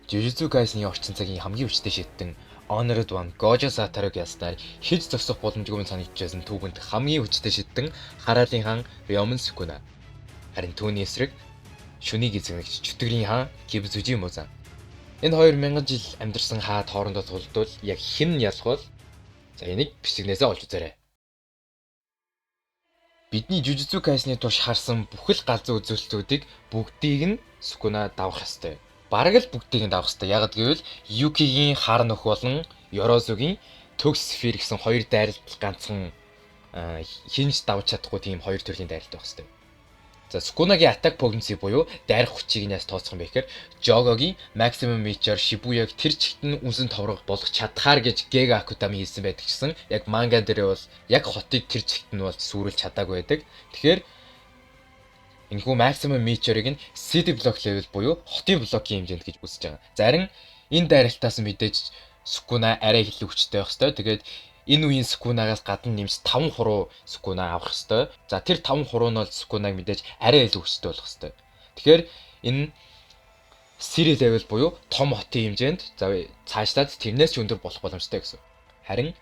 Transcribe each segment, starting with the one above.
Jujutsu Kaisen-ийн орчин цагийн хамгийн хүчтэй шийдтэн Honored One Gojo Satoruг яснаар хийж зогсох боломжгүй санагдчихсан түүхэнд хамгийн хүчтэй шийдтэн Хараалын хаан Ryomen Sukuna. Харин түүний эсрэг шүнийг эзэгнэгч Чөтгөрийн хаан Kibutsuji Muzan. Энэ хоёр мянган жил амьдарсан хаад хоорондоо тулдвал яг хэн нь ялах вэ? За энийг бичигнээсээ олж үзээрэй. Бидний Jujutsu Kaisen-ийн турш харсан бүхэл галзуу үзүүлэлтүүдийг бүгдийг нь Sukuna давах ёстой. Бараг л бүгдийг нь давах ёстой. Яг гэвэл Yuki-гийн хар нөх болон Yorozu-гийн төгс сфер гэсэн хоёр дайралт ганцхан хинж давж чадахгүй тийм хоёр төрлийн дайралт байх ёстой. За Sukuna-гийн attack potency буюу дайрах хүчийг нь яс тооцох юм бэ гэхээр Jogo-гийн maximum reach-оор Shibuya-г тэр чигтэн үнсэн товрог болгох чадхаар гэж Gege Akutami хэлсэн байдаг гэсэн яг манга дээрээ бол яг хотыг тэр чигтэн бол сүрүүлж чадаагүй байдаг. Тэгэхээр энэхүү maximum reach-орыг нь city block level буюу хотын блокийн хэмжээнд гэж үзэж байгаа. Зарим энэ дайралтаас мэдээж Sukuna арай илүү хүчтэй байх ёстой. Тэгээд энэ үеийн Sukuna-гаас гадна нэмж 5 хуруу Sukuna авах ёстой. За тэр 5 хуруу нь бол Sukuna-г мэдээж арай илүү хүчтэй болох ёстой. Тэгэхээр энэ city level буюу том хотын хэмжээнд за цаашлаад тэрнээс ч өндөр болох боломжтой гэсэн. Харин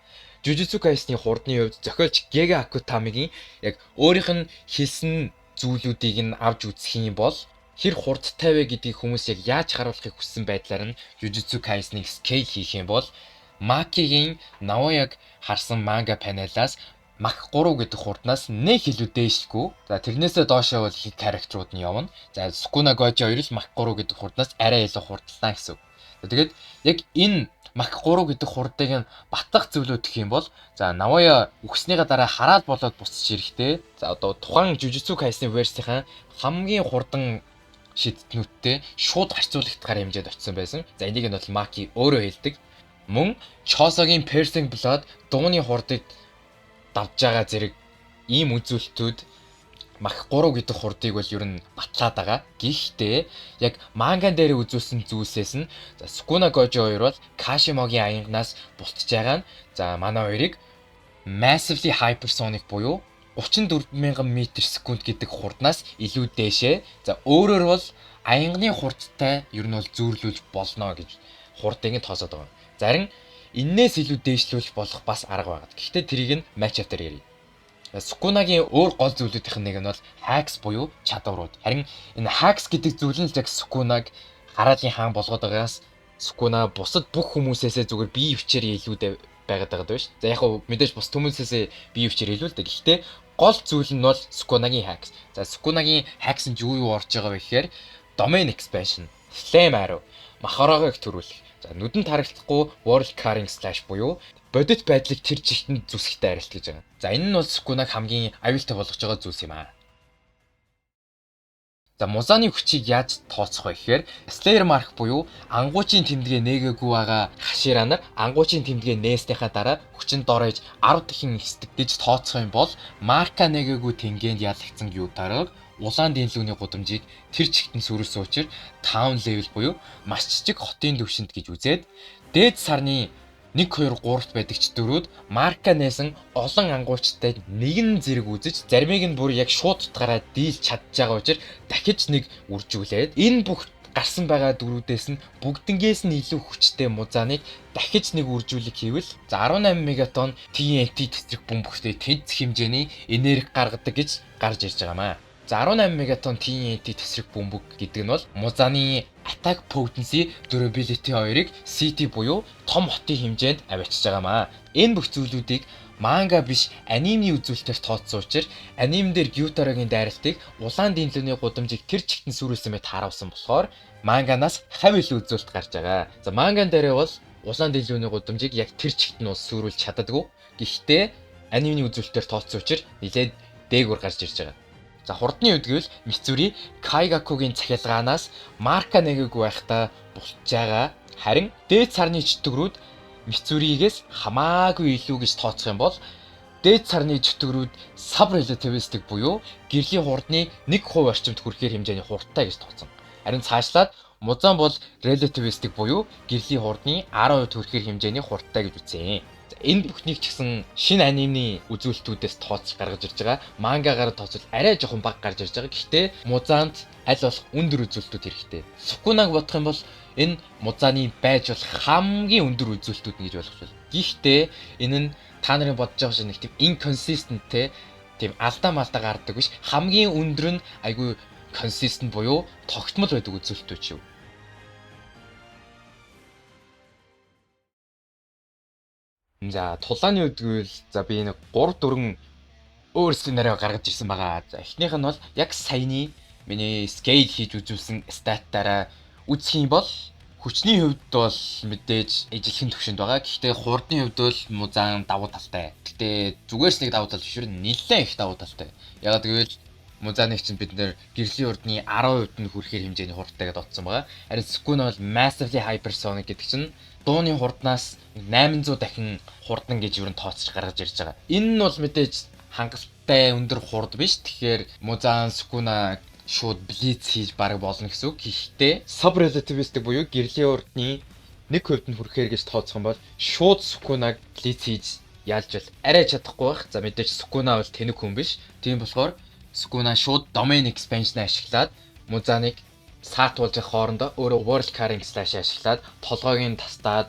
Jujutsu Kaisen-ийн хурдны хувьд зохиолч Gege Akutami-гийн яг өөрийнх нь хэлсэн зүйлүүдийг нь авч үзэх юм бол хэр хурдтай вэ гэдгийг хүмүүс яг яаж харуулахыг хүссэн байдлаар нь Jujutsu Kaisen-ийг scale хийх юм бол Maki-гийн Naoya-г харсан манга панелаас Mach 3 гэдэг хурднаас нэг илүү дээшгүй. За тэрнээсээ доошоо бол их характерууд нь явна. За Sukuna Gojo 2 л Mach 3 гэдэг хурднаас арай илүү хурдлаа гэсэн. Тэгээд яг энэ Mach 3 гэдэг хурдыг нь батгах зүйлүүд гэх юм бол за Naoya өгснийхаа дараа хараад болоод буцаж ирэхдээ за одоо тухайн Jujutsu Kaisen версийн хамгийн хурдан шийдтнүүдтэй шууд харьцуулагдахаар хэмжээд очсон байсан. За энийг нь бол Maki өөрөө хэлдэг. Мөн Chosoгийн Piercing Blood дууны хурдыг давж байгаа зэрэг ийм үзүүлэлтүүд Mach 3 гэдэг хурдыг бол ер нь батлаад байгаа. Гэхдээ яг манган дээр үзүүлсэн зүйлсээс нь за Sukuna Gojo 2 бол Kashimoгийн аянганаас бултж байгаа нь за манай хоёрыг Massively Hypersonic буюу 34,000 м/сек гэдэг хурднаас илүү дээшээ. За өөрөөр бол аянганы хурдтай ер нь бол зөөрлүүлж болно гэж хурдыг нь тооцоод байгаа. Зарим эннээс илүү дээшлүүлж болох бас арга байгаа. Гэхдээ тэрийг нь match-аар ярив. Sukuna-гийн өөр гол зүйлүүдийнх нь нэг нь бол hacks буюу чадварууд. Харин энэ hacks гэдэг зүйл нь яг Sukuna-г Хараалын хаан болгоод байгаас Sukuna бусад бүх хүмүүсээсээ зүгээр бие хүчээр илүү байгаад байгаа даа ш. За яг хөө мэдээж бус хүмүүсээсээ бие хүчээр илүү л дээ. Гэхдээ гол зүйл нь бол Sukuna-гийн hacks. За Sukuna-гийн hacks нь юу орж байгаа вэ гэхээр domain expansion, flame arrow, махарогыг төрүүлэх. За нүдэнд харагдахгүй world carrying slash буюу бодит байдлыг тэр чигтэнд зүсэх дайралт гэж байгаа. За энэ нь бол Sukuna-г хамгийн аюултай болгож байгаа зүйлс юм аа. За Muzan-ы хүчийг яаж тооцох вэ гэхээр Slayer Mark буюу ангуучийн тэмдэгэ нээгээгүй байгаа Hashira нар ангуучийн тэмдэгэ нээснийхаа дараа хүчин дорож 10 дахин ихсдэг гэж тооцох юм бол Marka нээгээгүй тэмдгэнд ялагдсан Gyutaro улаан дэнлүүний гудамжийг тэр чигтэн сүрүүлсэн учраас town level буюу маш жижиг хотын төвшөнд гэж үзээд дээд сарны 1 2 3-т байдаг ч дөрүүд Marka нээсэн олон ангуучтай нэгэн зэрэг үзэж заримыг нь бүр яг шууд утгаараа дийлж чадж байгаа учраас дахиж нэг үржүүлээд энэ бүх гарсан байгаа дөрүүдээс нь бүгднгээс нь илүү хүчтэй Muzan-ыг дахиж нэг үржүүлэг хийвэл за 18 мегатон TNT тэсрэг бөмбөгтэй тэнцэх хэмжээний энерги гаргадаг гэж гарч ирж байгаамаа. За 18 мегатон TNT тэсрэг бөмбөг гэдэг нь бол Muzan-ы attack potency durability 2-ыг city буюу том хотын хэмжээнд авчиж байгаамаа. Энэ бүх зүйлүүдийг манга биш анимны үзүүлэлтээр тооцсон учраас аним дээр Gyutaroгийн дайралтыг улаан дэнлүүний гудамжийг тэр чигтэн сүрүүлсэн мэт харуулсан болохоор манганаас хавь илүү үзүүлэлт гарч байгаа. За манган дээрээ бол улаан дэнлүүний гудамжийг яг тэр чигтэн ус сүрүүлж чаддаггүй. Гэхдээ анимны үзүүлэлтээр тооцсон учраас нэлээд дээгүүр гарч ирж байгаа. За хурдны үед гэвэл Mitsuri Kaigakuгийн цахилгаанаас Marka нэгээг байхдаа бултж байгаа. Харин дээд сарны чөтгөрүүд Mitsuri-гээс хамаагүй илүү гэж тооцох юм бол дээд сарны чөтгөрүүд sub relativistic буюу гэрлийн хурдны 1% орчимд хүрэхээр хэмжээний хурдтай гэж тооцсон. Харин цаашлаад Muzan бол relativistic буюу гэрлийн хурдны 10% хүрэхээр хэмжээний хурдтай гэж үзсэн. Энэ бүхнийг ч гэсэн шинэ анимны үзүүлэлтүүдээс тооцож гаргаж ирж байгаа. Мангагаар тооцвол арай жоохон бага гарч ирж байгаа. Гэхдээ Музаанд аль болох өндөр үзүүлэлтүүд хэрэгтэй. Сукунаг бодох юм бол энэ Музааны байж болох хамгийн өндөр үзүүлэлтүүд нь гэж ойлгож байна. Гэхдээ энэ нь та нарын бодож байгаа шиг нэг тийм inconsistent тийм алдаа малдаа гардаг биш. Хамгийн өндөр нь айгүй consistent буюу тогтмол байдаг үзүүлэлтүүд шүү. За тулааны үдгүүл за би нэг 3 4 өөрсдийн нараа гаргаж ирсэн байгаа. За эхнийх нь бол яг саяны миний scale хийж үзүүлсэн статтаараа үзэх юм бол хүчний хувьд бол мэдээж ижилхэн төвшөнд байгаа. Гэхдээ хурдны хувьд бол Музаан давуу талтай. Гэхдээ зүгээрс нэг давуу тал биш үү? Нэлээд их давуу талтай. Ягаад гэвэл Музааныг чинь бид нэр гэрлийн хурдны 10% нь хүрэхээр хэмжээний хурдтай гэдээ бодсон байгаа. Харин Sukuna бол massively hypersonic гэдэг чинь дууны хурднаас 800 дахин хурдан гэж юу н тооцож гаргаж ирж байгаа. Энэ нь бол мэдээж хангалттай өндөр хурд биш. Тэгэхээр Muzan Sukuna шууд блиц хийж бараг болно гэсэн үг. Гэхдээ sub-relativistic буюу гэрлийн хурдны 1% нь хүрэхээр гэж тооцох юм бол шууд Sukuna-г блиц хийж ялж бол арай чадахгүй байх. За мэдээж Sukuna бол тэнэг хүн биш. Тийм болохоор Sukuna шууд domain expansion ашиглаад Muzan-ыг саатуулж хоорондоо өөрөө world carrying slash ашиглаад толгойг нь тастаад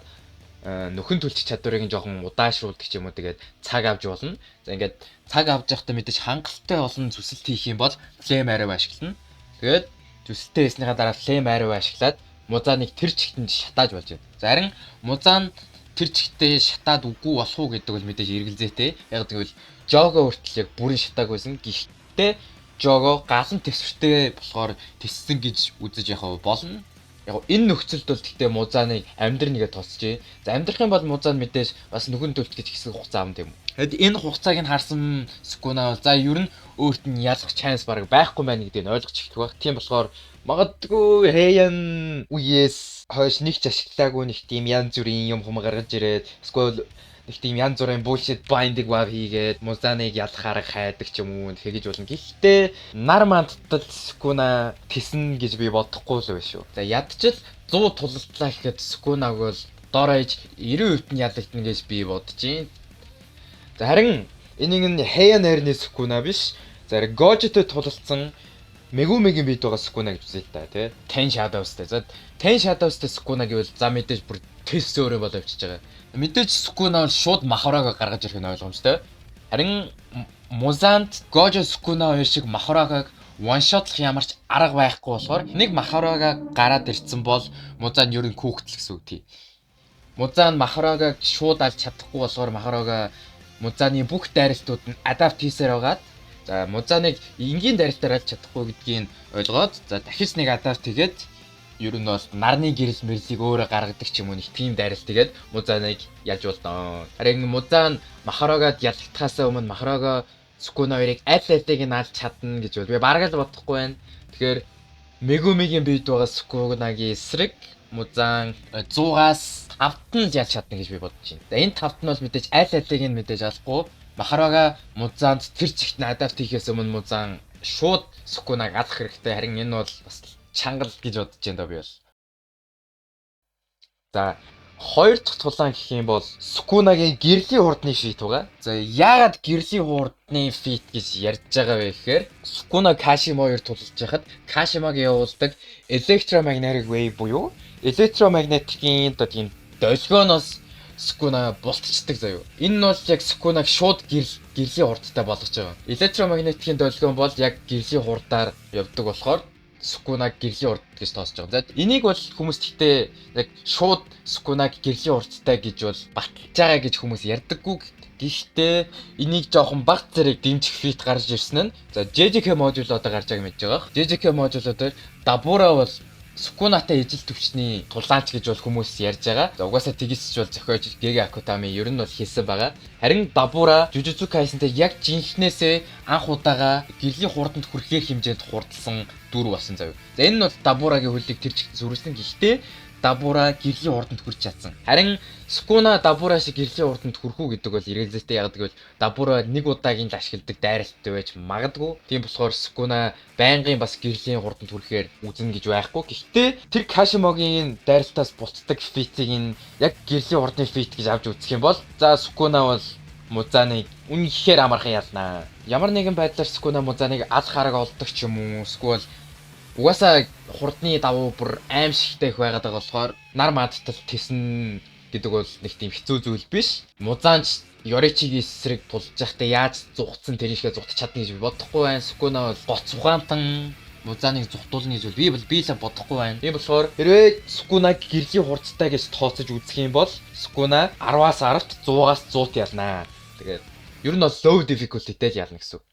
нөхөн түлчих чадварыг нь жоохон удаашруулдаг ч юм уу тэгээд цаг авч болно. За ингээд цаг авч явахдаа мэдээж хангалттай олон зүсэлт хийх юм бол flame arrow ашиглана. Тэгээд зүсэлтээ хийснийхаа дараа flame arrow ашиглаад Muzan-ыг тэр чигтэнд шатааж болж байна. За харин Muzan тэр чигтээ шатаад үгүй болох уу гэдэг бол мэдээж эргэлзээтэй. Яг гэвэл Jogo хүртэл яг бүрэн шатааг байсан. Гэхдээ Jogo галан тесвэртэй болохоор тессэн гэж үзэж яхав болно. Яг энэ нөхцөлд бол гэхдээ Muzan-ыг амьдрнэгээ тосчээ. За амьдрах юм бол Muzan мэдээж бас нүхэн төлт гэж хэсэг хугацаа авна тийм үү. Тэгэд энэ хугацааг нь харсан Sukuna бол за ер нь өөрт нь ялах chance бараг байхгүй байна гэдгийг ойлгож эхлэх байх. Тийм болохоор магадгүй Heian үеэс хойш нэг ч ашиглаагүй нэг тийм янз бүрийн юм хум гаргаж ирээд эсвэл нэг тийм янз бүрийн bullshit binding wave хийгээд Muzan-ыг ялахаар хайдаг ч юм уу тэгэж болно. Гэхдээ нар мандтал Sukuna тэсэн гэж би бодохгүй л байна шүү. За ядчил 100 тулалтлаа гэхэд Sukuna-г бол дооройж 90% нь ялагдана гэж би бодож байна. За харин энийг нь Heian хайрны Sukuna биш. За Gojo-тэй тулалцсан Megumiгийн бит байгаа Sukuna гэж үзээ л та тий. Ten Shadows-тэй. За Ten Shadows-тэй Sukuna гэвэл за мэдээж бүр тест өөрөө болоо авчиж байгаа. Мэдээж Sukuna бол шууд Mahoraga гаргаж ирэх нь ойлгомжтой. Харин Muzan Gojo Sukuna хоёр шиг Mahoraga-г one shot-лах ямар ч арга байхгүй болохоор нэг Mahoraga гараад ирсэн бол Muzan ер нь хүүхдэл гэсэн үг тий. Muzan Mahoraga-г шууд алж чадахгүй болохоор Mahoraga Muzan-ы бүх дайралтууд нь adapt хийсээр байгаад за Muzan-ыг энгийн дайралтаар алж чадахгүй гэдгийг ойлгоод за дахиж нэг adapt хийгээд ер нь бол нарны гэрэл мэрлийг өөрөө гаргадаг ч юм уу нэг тийм дайралт тэгээд Muzan-ыг ялж болдоо. Харин Muzan Mahoraga-д ялагдахаас өмнө Mahoraga Sukuna хоёрыг аль алийг нь алж чадна гэж бол би бараг л бодохгүй байна. Тэгэхээр Megumiгийн бит байгаа Sukuna-гийн эсрэг Muzan 100-аас 5-т нь ялж чадна гэж би бодож байна. За энэ 5-т нь бол мэдээж аль алийг нь мэдээж алахгүй. Mahoraga Muzan тэр чигт нь adapt хийхээс өмнө Muzan шууд Sukuna-г алах хэрэгтэй. Харин энэ бол бас чангал гэж бодож байна даа би бол. За хоёр дахь тулаан гэх юм бол Sukuna-гийн гэрлийн хурдны фит байгаа. За яагаад гэрлийн хурдны фит гэж ярьж байгаа вэ гэхээр Sukuna Kashimo хоёр тулалж яхад Kashimo-г явуулдаг electromagnetic wave буюу electromagnetic-ийн одоо тийм долгионоос Sukuna бултчдаг заяа. Энэ нь бол яг Sukuna-г шууд гэрлийн хурдтай болгож байгаа. Electromagnetic-ийн долгион бол яг гэрлийн хурдаар явдаг болохоор Sukuna-г гэрлийн хурд гэж тооцож байгаа. За энийг бол хүмүүс гэхдээ яг шууд Sukuna-г гэрлийн хурдтай гэж бол баталж байгаа гэж хүмүүс ярьдаггүй. Гэхдээ энийг жоохон баг зэрэг дэмжих фит гарч ирсэн нь за JJK модулуудаар гарч байгааг мэдж байгаа. JJK модулуудаар Dabura бол Sukuna-тай ижил төвчний тулаанч гэж бол хүмүүс ярьж байгаа. За угаасаа тэгээс ч бол зохиож Gege Akutami ер нь бол хийсэн байгаа. Харин Dabura Jujutsu Kaisen-тэй яг жинхнээсээ анх удаага гэрлийн хурданд хүрэхээр хэмжээнд хурдсан 4 болсон заяа. За энэ нь бол Дабурагийн хөлийг тэр чигт сүрүүлсэн. Гэхдээ Дабура гэрлийн урданд хүрч чадсан. Харин Сукуна Дабура шиг гэрлийн урданд хүрэх үү гэдэг бол ирээлзээтэй яагаад гэвэл Дабура нэг удаагийн л ашигладаг дайралттай байж магадгүй. Тийм болохоор Сукуна байнгын бас гэрлийн урданд хүрэхээр үзнэ гэж байхгүй. Гэхдээ тэр Кашимогийн дайралтаас буцдаг фитийг нь яг гэрлийн урдны фит гэж авч үзэх юм бол за Сукуна бол Музаныг үнэхээр амархан ялнаа. Ямар нэгэн байдлаар Сукуна Музаныг ал хараг олдог ч юм уу эсвэл угаасаа хурдны давуу бүр аимшигтай их байгаад байгаа болохоор нар мадтал тэсэн гэдэг бол нэг тийм хэцүү зүйл биш. Музанч Yorичигийн эсрэг тулж байхдаа яаж зугцсан тэрийшгээ зугтаж чадна гэж бодохгүй байна. Сукуна бол гоц ухаантан Музаныг зүхтуулна гэж би л бодохгүй байна. Тийм болохоор хэрвээ Сукунаг гэрлийн хурцтай гэж тооцож үзэх юм бол Сукуна 10-аас 10-т 100-аас 100-т ялнаа. Тэгээд ер нь бол low difficulty-тэй л ялна гэсэн.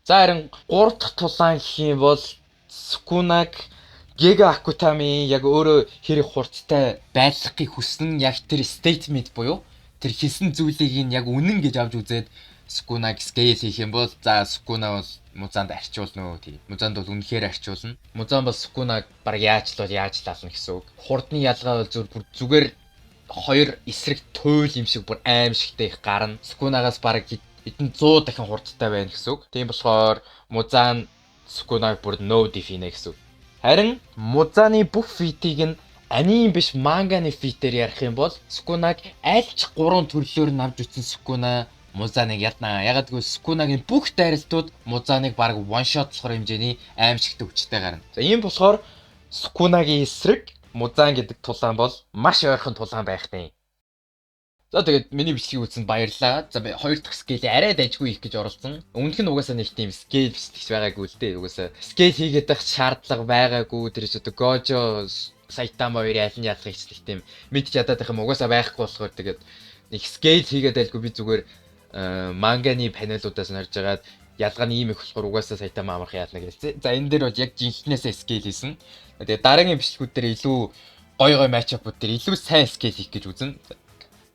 За харин 3 дахь тулаан гэх юм бол Сукунаг Гега Акутами яг өөрөө хэрэг хурцтай байдлахыг хүснэ яг тэр statement буюу тэр хийсэн зүйлийг нь яг үнэн гэж авч үзээд Сукунаг scale хийх юм бол за Сукуна бол Музанд арчуулна үү. Музанд бол үнэхээр арчуулна. Музан бол Сукунаг баг яаж лална гэсэн үг. Хурдны ялгаа бол зүгээр хоёр эсрэг туйл юм шиг бүр аимшигтай их гарна. Сукунагаас баг хэдэн 100 дахин хурдтай байна гэсэн үг. Тийм болохоор Музан Сукунаг бүр no define гэсэн үг. Харин Музаны бүх фитийг нь анime биш манганы фитээр ярих юм бол Сукунаг альч 3 төрлөөр нь авч үзсэн Сукуна Музаныг яднаа. Ягаад гэвэл Сукунагийн бүх дайралтууд Музаныг баг one shot болохоор хэмжээний аимшигтай хүчтэй гарна. За ийм болохоор Сукунагийн эсрэг Музан гэдэг тулаан бол маш ойрхон тулаан байх нь. За тэгээд миний бичлэгийг үзсэнд баярлалаа. За хоёр дахь скейл арай дайггүй их гэж оролцсон. Өмнөх нь угаасаа нэг тийм скейл бичлэгч байгаагүй л дээ. Угаасаа скейл хийгээд байх шаардлага байгаагүй. Тэр ч одоо Гожо Сайтама хоёрын аль нь ялах ихчлэх тийм мэдж ядаад байх юм угаасаа байхгүй болохоор тэгээд нэг скейл хийгээд байлгүй би зүгээр манганы панелуудаас норж агаад ялгаа нь ийм их болохоор угаасаа Сайтама амархан ялна гэлээ. За энэ дээр бол яг жинхнээсээ скейл хийсэн. Тэгээд дараагийн бичлэгүүд дээр илүү гой матчапууд дээр илүү сайн скейл хийх гэж үзнэ.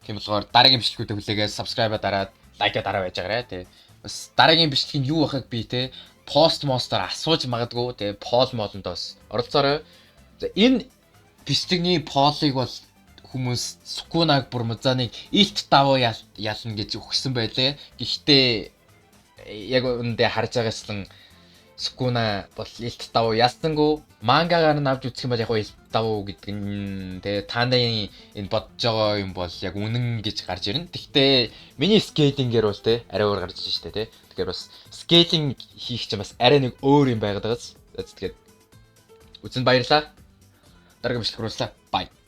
Тийм болохоор дараагийн бичлэгүүдэд хүлээгээд subscribe дараад лайк дараа байж байгаарай тий. Бас дараагийн бичлэг нь юу байхыг би тий пост монстер асууж магадгүй тий пол модондоос оролцоорой. За энэ бичлэгний полыг бол хүмүүс Сукунаг бүр Музаныг илт давуу ялна гэж өгсөн байлээ. Гэхдээ яг үүндээ харж байгаачлан Сукуна бол илт давуу ялсангүй. Мангагаар нь авч үзэх юм бол яг илт давуу гэдэг нь тэгээ тааны энэ бодож байгаа юм бол яг үнэн гэж гарч ирнэ. Гэхдээ миний скейлингээр бол те арай өөр гарч ирж штэ те. Тэгэхээр бас скейлинг хийх чинь бас арай нэг өөр юм байгаад байгаас. Тэгээд үзэн баярлаа. Дараагийн бичлэг рүү. Bye.